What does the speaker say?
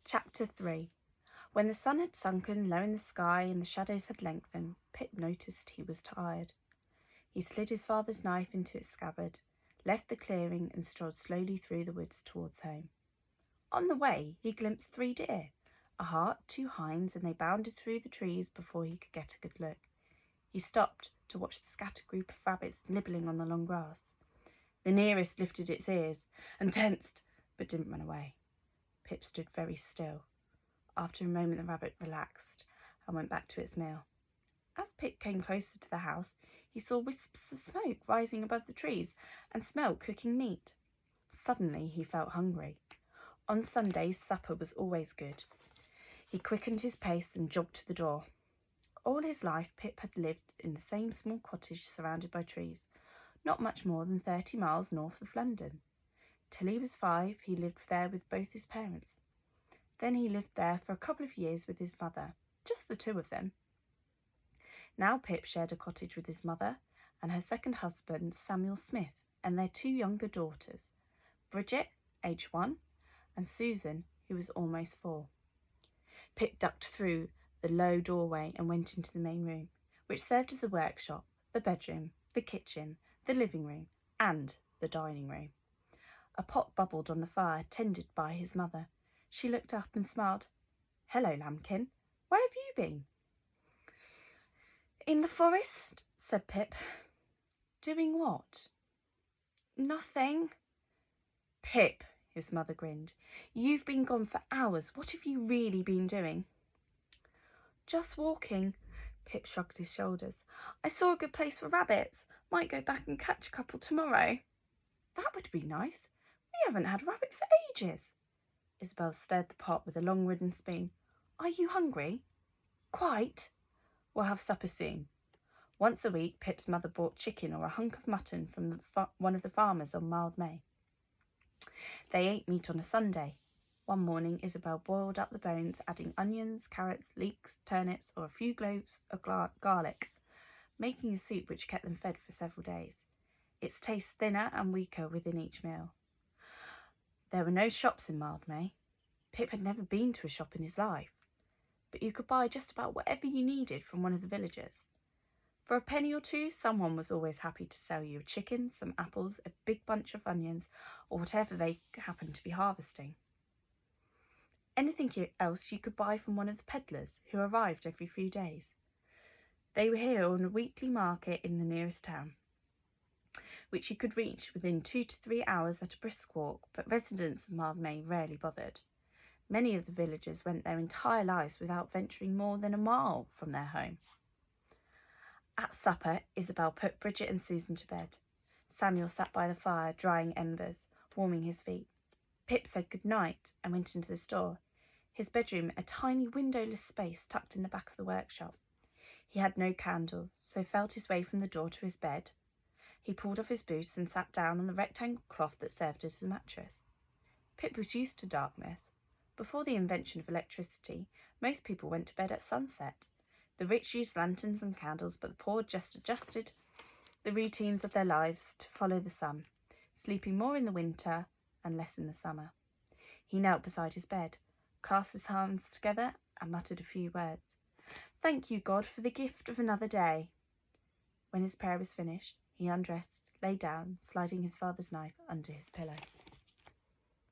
Chapter 3. When the sun had sunken low in the sky and the shadows had lengthened, Pip noticed he was tired. He slid his father's knife into its scabbard, left the clearing and strolled slowly through the woods towards home. On the way, he glimpsed 3 deer, a hart, 2 hinds, and they bounded through the trees before he could get a good look. He stopped to watch the scattered group of rabbits nibbling on the long grass. The nearest lifted its ears and tensed, but didn't run away. Pip stood very still. After a moment, the rabbit relaxed and went back to its meal. As Pip came closer to the house, he saw wisps of smoke rising above the trees and smelled cooking meat. Suddenly, he felt hungry. On Sundays, supper was always good. He quickened his pace and jogged to the door. All his life, Pip had lived in the same small cottage surrounded by trees, not much more than 30 miles north of London. Till he was 5, he lived there with both his parents. Then he lived there for a couple of years with his mother, just the 2 of them. Now Pip shared a cottage with his mother and her second husband, Samuel Smith, and their 2 younger daughters, Bridget, aged 1, and Susan, who was almost 4. Pip ducked through the low doorway and went into the main room, which served as a workshop, the bedroom, the kitchen, the living room, and the dining room. A pot bubbled on the fire, tended by his mother. She looked up and smiled. "Hello, lambkin. Where have you been?" "In the forest," said Pip. "Doing what?" "Nothing." "Pip," his mother grinned. "You've been gone for hours. What have you really been doing?" "Just walking." Pip shrugged his shoulders. "I saw a good place for rabbits. Might go back and catch a couple tomorrow." "That would be nice. We haven't had a rabbit for ages." Isabel stirred the pot with a long wooden spoon. "Are you hungry?" "Quite." "We'll have supper soon." Once a week, Pip's mother bought chicken or a hunk of mutton from one of the farmers on Mildmay. They ate meat on a Sunday. One morning, Isabel boiled up the bones, adding onions, carrots, leeks, turnips, or a few cloves of garlic, making a soup which kept them fed for several days. Its taste thinner and weaker within each meal. There were no shops in Mildmay. Pip had never been to a shop in his life, but you could buy just about whatever you needed from one of the villagers. For a penny or 2, someone was always happy to sell you a chicken, some apples, a big bunch of onions, or whatever they happened to be harvesting. Anything else you could buy from one of the peddlers who arrived every few days. They were here on a weekly market in the nearest town, which you could reach within 2 to 3 hours at a brisk walk, but residents of Mildmay rarely bothered. Many of the villagers went their entire lives without venturing more than a mile from their home. At supper, Isabel put Bridget and Susan to bed. Samuel sat by the fire, drying embers, warming his feet. Pip said good night and went into the store, his bedroom a tiny windowless space tucked in the back of the workshop. He had no candle, so felt his way from the door to his bed. He pulled off his boots and sat down on the rectangle cloth that served as a mattress. Pip was used to darkness. Before the invention of electricity, most people went to bed at sunset. The rich used lanterns and candles, but the poor just adjusted the routines of their lives to follow the sun, sleeping more in the winter and less in the summer. He knelt beside his bed, clasped his hands together and muttered a few words. "Thank you, God, for the gift of another day." When his prayer was finished, he undressed, lay down, sliding his father's knife under his pillow.